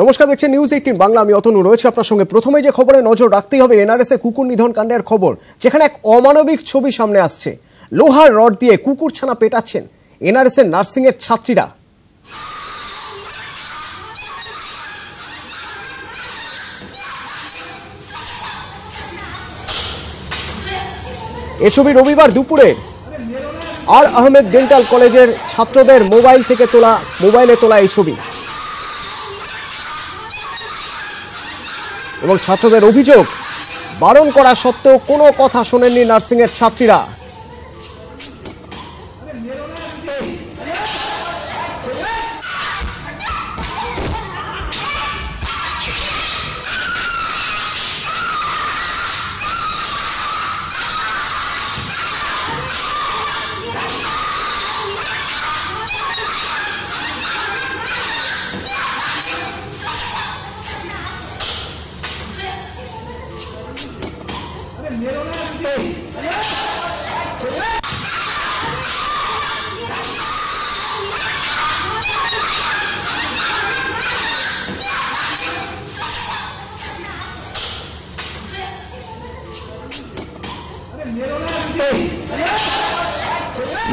নমস্কার, দেখছেন নিউজ 18 বাংলা। আমি অতনু রয়েছে আপনার সঙ্গে। প্রথমে যে খবরে নজর রাখতেই হবে এনআরএস এর কুকুর নিধন কাণ্ডের খবর, যেখানে এক অমানবিক ছবি সামনে আসছে। লোহার রড দিয়ে কুকুর ছানা পেটাচ্ছেন এনআরএস এর নার্সিং এর ছাত্রীরা। এ ছবি রবিবার দুপুরে আর আহমেদ ডেন্টাল কলেজের ছাত্রদের মোবাইলে তোলা এই ছবি। এবং ছাত্রদের অভিযোগ, বারণ করা সত্ত্বেও কোনো কথা শোনেননি নার্সিং এর ছাত্রীরা।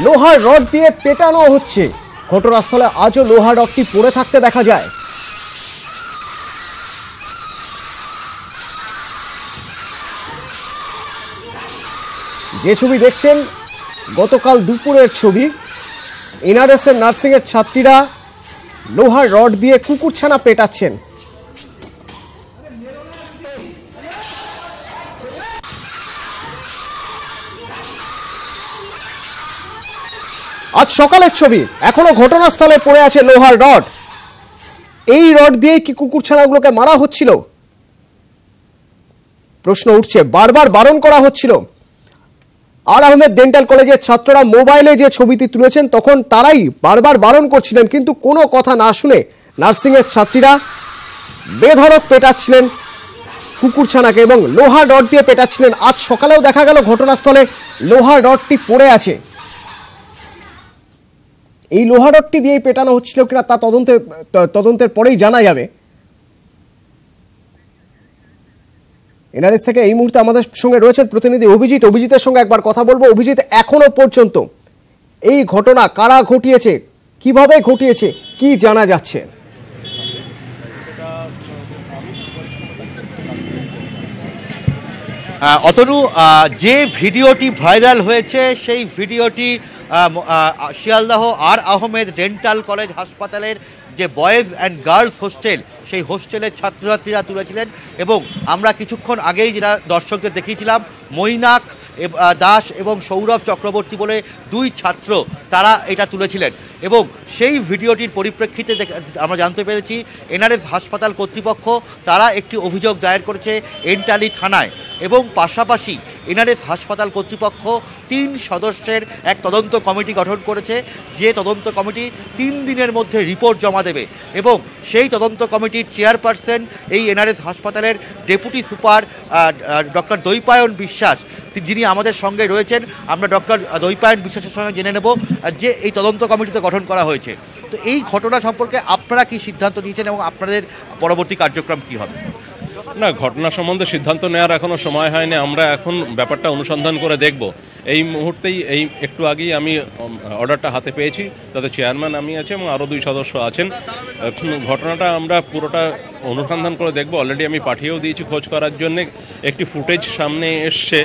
লোহার রড দিয়ে পেটানো হচ্ছে। ঘটনাস্থলে আজও লোহার রডটি পড়ে থাকতে দেখা যায়। যে ছবি দেখছেন গতকাল দুপুরের ছবি। এনআরএস এর নার্সিং এর ছাত্রীরা লোহার রড দিয়ে কুকুরছানা পেটাচ্ছেন। আজ সকালের ছবি, এখনো ঘটনাস্থলে পড়ে আছে লোহার রড। এই রড দিয়ে কি কুকুরছানাগুলোকে মারা হচ্ছিল? প্রশ্ন উঠছে। বারবার বারণ করা হচ্ছিল। আর আহমেদ ডেন্টাল কলেজের ছাত্ররা মোবাইলে যে ছবিটি তুলেছেন তখন তারাই বারবার বারণ করছিলেন, কিন্তু কোনো কথা না শুনে নার্সিং এর ছাত্রীরা বেধড়ক পেটাচ্ছিলেন কুকুরছানাকে এবং লোহার রড দিয়ে পেটাচ্ছিলেন। আজ সকালেও দেখা গেল ঘটনাস্থলে লোহার রডটি পড়ে আছে। এই লোহার রডটি দিয়ে পেটানো হচ্ছিল কিনা তা তদন্তের পরেই জানা যাবে। এনআরএস থেকে এই মুহূর্তে আমাদের সঙ্গে রয়েছেন প্রতিনিধি অভিজিৎ। অভিজিতের সঙ্গে একবার কথা বলবো। অভিজিৎ, এখনো পর্যন্ত এই ঘটনা কারা ঘটিয়েছে, কিভাবে ঘটিয়েছে, কি জানা যাচ্ছে? অতনু, যে ভিডিওটি ভাইরাল হয়েছে সেই ভিডিওটি শিয়ালদাহ আর আহমেদ ডেন্টাল কলেজ হাসপাতালের যে বয়েজ অ্যান্ড গার্লস হোস্টেল, সেই হোস্টেলের ছাত্রছাত্রীরা তুলেছিলেন। এবং আমরা কিছুক্ষণ আগেই যেটা দর্শকদের দেখিয়েছিলাম, মৈনাক দাস এবং সৌরভ চক্রবর্তী বলে দুই ছাত্র, তারা এটা তুলেছিলেন। এবং সেই ভিডিওটির পরিপ্রেক্ষিতে আমরা জানতে পেরেছি এনআরএস হাসপাতাল কর্তৃপক্ষ তারা একটি অভিযোগ দায়ের করেছে এন্টালি থানায়। এবং পাশাপাশি এনআরএস হাসপাতাল কর্তৃপক্ষ 3 সদস্যের এক তদন্ত কমিটি গঠন করেছে, যে তদন্ত কমিটি 3 দিনের মধ্যে রিপোর্ট জমা দেবে। এবং সেই তদন্ত কমিটির চেয়ারপারসন এই এনআরএস হাসপাতালের ডেপুটি সুপার ডক্টর দৈপায়ন বিশ্বাস, যিনি আমাদের সঙ্গে রয়েছেন। আমরা ডক্টর দৈপায়ন বিশ্বাসের সঙ্গে জেনে নেব যে এই তদন্ত কমিটিতে গঠন করা হয়েছে। তো এই ঘটনা সম্পর্কে আপনারা কি সিদ্ধান্ত নিয়েছেন এবং আপনাদের পরবর্তী কার্যক্রম কি হবে? না, ঘটনা সম্বন্ধে সিদ্ধান্ত নেওয়ার এখনও সময় হয়নি। আমরা এখন ব্যাপারটা অনুসন্ধান করে দেখব। এই মুহূর্তেই একটু আগেই আমি অর্ডারটা হাতে পেয়েছি। তাতে চেয়ারম্যান আমি আছি এবং আরও 2 সদস্য আছেন। ঘটনাটা আমরা পুরোটা অনুসন্ধান করে দেখব। অলরেডি আমি পাঠিয়েও দিয়েছি খোঁজ করার জন্যে। একটি ফুটেজ সামনে এসছে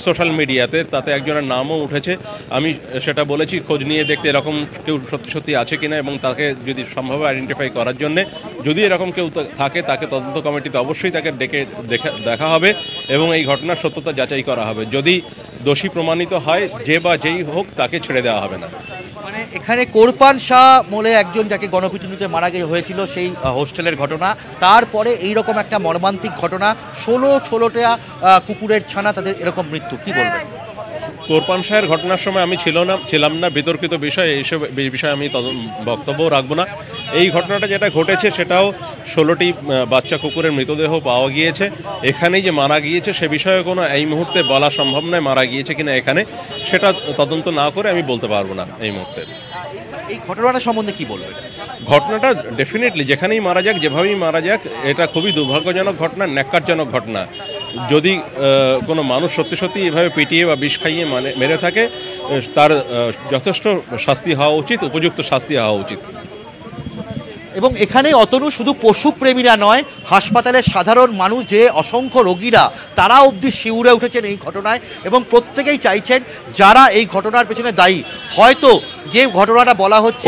সোশ্যাল মিডিয়াতে, তাতে একজনের নামও উঠেছে। আমি সেটা বলেছি খোঁজ নিয়ে দেখতে এরকম কেউ সত্যি আছে কিনা, এবং তাকে যদি সম্ভব আইডেন্টিফাই করার জন্যে, যদি এরকম কেউ থাকে তাকে তদন্ত কমিটিতে অবশ্যই তাকে ডেকে দেখা হবে এবং এই ঘটনার সত্যতা যাচাই করা হবে। যদি দোষী প্রমাণিত হয়, যে বা যেই হোক, তাকে ছেড়ে দেওয়া হবে না। মানে এখানে কোরপান শাহ বলে একজন যাকে গণপিটুনিতে মারা হয়েছিল সেই হোস্টেলের ঘটনা, তারপরে এইরকম একটা মর্মান্তিক ঘটনা, 16টা কুকুরের ছানা তাদের এরকম মৃত্যু, কি বলবেন? কোরপান শাহের ঘটনার সময় আমি ছিলাম না, বিতর্কিত বিষয়, এইসব বিষয়ে আমি বক্তব্য রাখবো না। এই ঘটনাটা যেটা ঘটেছে সেটাও 16টি বাচ্চা কুকুরের মৃতদেহ পাওয়া গিয়েছে। এখানেই যে মারা গিয়েছে সে বিষয়ে কোনো এই মুহূর্তে বলা সম্ভব নয়, মারা গিয়েছে কিনা এখানে সেটা তদন্ত না করে আমি বলতে পারবো না এই মুহূর্তে। এই ঘটনাটা সম্বন্ধে কি বলবেন? ঘটনাটা ডেফিনেটলি যেখানেই মারা যাক, যেভাবেই মারা যাক, এটা খুবই দুর্ভাগ্যজনক ঘটনা, ন্যাক্কারজনক ঘটনা। যদি কোনো মানুষ সত্যি সত্যি এভাবে পিটিয়ে বা বিষ খাইয়ে মেরে থাকে, তার যথেষ্ট শাস্তি হওয়া উচিত, উপযুক্ত শাস্তি হওয়া উচিত। এবং এখানে অতনু শুধু পশুপ্রেমীরা নয়, হাসপাতালের সাধারণ মানুষ, যে অসংখ্য রোগীরা, তারা অবধি শিউরে উঠেছেন এই ঘটনায় এবং প্রত্যেকেই চাইছেন যারা এই ঘটনার পেছনে দায়ী, হয়তো যে ঘটনাটা বলা হচ্ছে।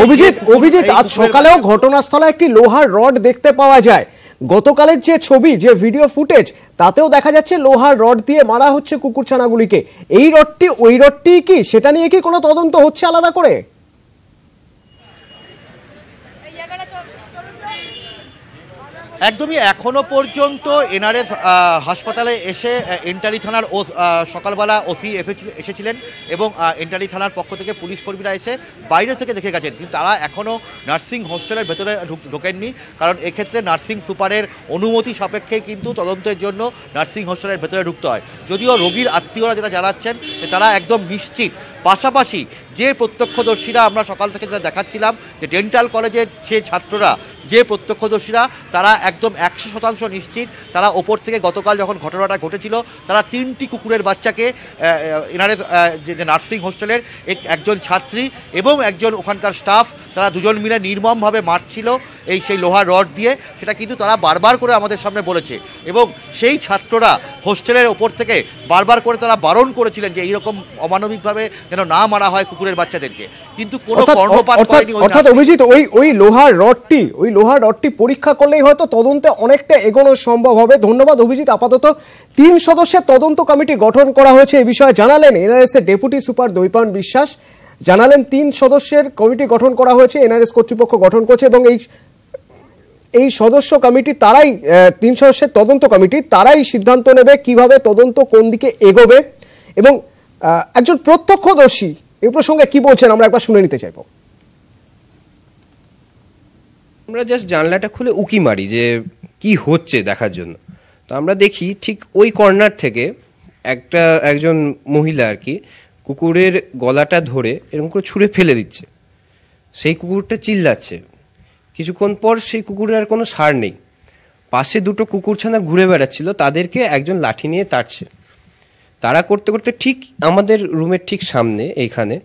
অভিজিৎ আজ সকালেও ঘটনাস্থলে একটি লোহার রড দেখতে পাওয়া যায়। গতকালের যে ছবি, যে ভিডিও ফুটেজ, তাতেও দেখা যাচ্ছে লোহার রড দিয়ে মারা হচ্ছে কুকুরছানাগুলিকে। এই রডটি ওই রডটি কি, সেটা নিয়ে কি কোনো তদন্ত হচ্ছে আলাদা করে? একদমই এখনো পর্যন্ত এনআরএস হাসপাতালে এসে এন্টালি থানার সকালবেলা ওসি এসেছিলেন এবং এন্টালি থানার পক্ষ থেকে পুলিশ কর্মীরা এসে বাইরে থেকে দেখে গেছেন, কিন্তু তারা এখনও নার্সিং হোস্টেলের ভেতরে ঢোকেননি, কারণ এক্ষেত্রে নার্সিং সুপারের অনুমতি সাপেক্ষে কিন্তু তদন্তের জন্য নার্সিং হোস্টেলের ভেতরে ঢুকতে হয়। যদিও রোগীর আত্মীয়রা যেটা জানাচ্ছেন যে তারা একদম নিশ্চিত। পাশাপাশি যে প্রত্যক্ষদর্শীরা আমরা সকাল থেকে যেটা দেখাচ্ছিলাম, যে ডেন্টাল কলেজের যে ছাত্ররা, যে প্রত্যক্ষদর্শীরা, তারা একদম 100% নিশ্চিত। তারা ওপর থেকে গতকাল যখন ঘটনাটা ঘটেছিল, তারা 3টি কুকুরের বাচ্চাকে এনআরএস যে নার্সিং হোস্টেলের একজন ছাত্রী এবং একজন ওখানকার স্টাফ, তারা দুজন মিলে নির্মমভাবে মারছিল সেই লোহার রড দিয়ে। সেটা কিন্তু তারা বারবার করে আমাদের সামনে বলেছে এবং সেই ছাত্ররা হোস্টেলের ওপর থেকে বারবার করে তারা বারণ করেছিলেন যে এইরকম অমানবিকভাবে যেন না মারা হয় কুকুরের বাচ্চাদেরকে, কিন্তু কোনো কর্ণপাত করেনি। অর্থাৎ অভিজিৎ, ওই লোহার রডটি পরীক্ষা করলেই হয়তো তদন্তে অনেকটা এগোনো সম্ভব হবে। ধন্যবাদ অভিজিৎ। আপাতত 3 সদস্যের তদন্ত কমিটি গঠন করা হয়েছে, এই বিষয়ে জানালেন এনআরএস এর ডেপুটি সুপার দৈপায়ন বিশ্বাস। জানালেন 3 সদস্যের কমিটি গঠন করা হয়েছে, এনআরএস কর্তৃপক্ষ গঠন করছে এবং এই সদস্য কমিটি, তারাই 3 সদস্যের তদন্ত কমিটি, তারাই সিদ্ধান্ত নেবে কিভাবে তদন্ত কোন দিকে এগোবে। এবং একজন প্রত্যক্ষদর্শী এই প্রসঙ্গে কি বলছেন আমরা একবার শুনে নিতে চাইব। আমরা জাস্ট জানলাটা খুলে উকি মারি যে কি হচ্ছে দেখার জন্য। তো আমরা দেখি ঠিক ওই কর্নার থেকে একজন মহিলা আর কি কুকুরের গলাটা ধরে এরকম করে ছুঁড়ে ফেলে দিচ্ছে। সেই কুকুরটা চিল্লাচ্ছে। কিছুক্ষণ পর সেই কুকুরের আর কোনো সার নেই। পাশে 2টো কুকুরছানা ঘুরে বেড়াচ্ছিল, তাদেরকে একজন লাঠি নিয়ে তাড়ছে। তারা করতে করতে ঠিক আমাদের রুমের ঠিক সামনে এইখানে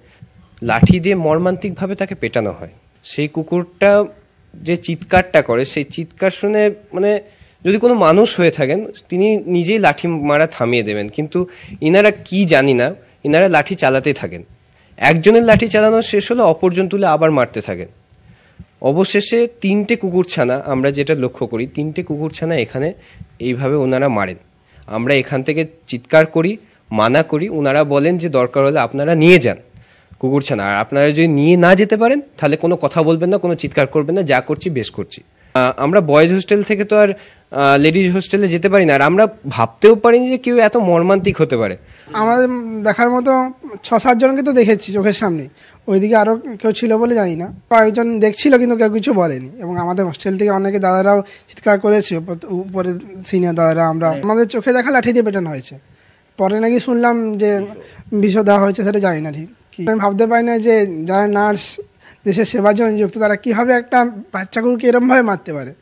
লাঠি দিয়ে মর্মান্তিকভাবে তাকে পেটানো হয়। সেই কুকুরটা যে চিৎকারটা করে, সেই চিৎকার শুনে মানে যদি কোনো মানুষ হয়ে থাকেন তিনি নিজেই লাঠি মারা থামিয়ে দেবেন, কিন্তু ইনারা কি জানি না, ইনারা লাঠি চালাতে থাকেন। একজনের লাঠি চালানো শেষ হলে অপরজন তুলে আবার মারতে থাকেন। অবশেষে 3টে কুকুরছানা, আমরা যেটা লক্ষ্য করি 3টে কুকুরছানা এখানে এইভাবে ওনারা মারেন। আমরা এখান থেকে চিৎকার করি, মানা করি, ওনারা বলেন যে দরকার হলে আপনারা নিয়ে যান কুকুরছানা, আর আপনারা যদি নিয়ে না যেতে পারেন তাহলে কোনো কথা বলবেন না, কোনো চিৎকার করবেন না, যা করছি বেশ করছি। আমরা বয়েজ হোস্টেল থেকে তো আর লেডিজ হোস্টেলে যেতে পারি না, আর আমরা ভাবতেও পারিনি যে কেউ এত মর্মান্তিক হতে পারে। আমাদের দেখার মতো 6-7 জনকে তো দেখেছি চোখের সামনে, ওইদিকে আরও কেউ ছিল বলে জানি না। কয়েকজন দেখছিল কিন্তু কেউ কিছু বলেনি, এবং আমাদের হোস্টেল থেকে অনেকে দাদারাও চিৎকার করেছে, উপরে সিনিয়র দাদারা। আমাদের চোখে দেখা লাঠি দিয়ে পেটানো হয়েছে। পরে নাকি শুনলাম যে বিষ দেওয়া হয়েছে, সেটা জানি না ঠিক কি। আমি ভাবতে পারি না যে যারা নার্স, দেশের সেবার জন্য নিযুক্ত, তারা কীভাবে একটা বাচ্চা কুকুরকে এরমভাবে মারতে পারে।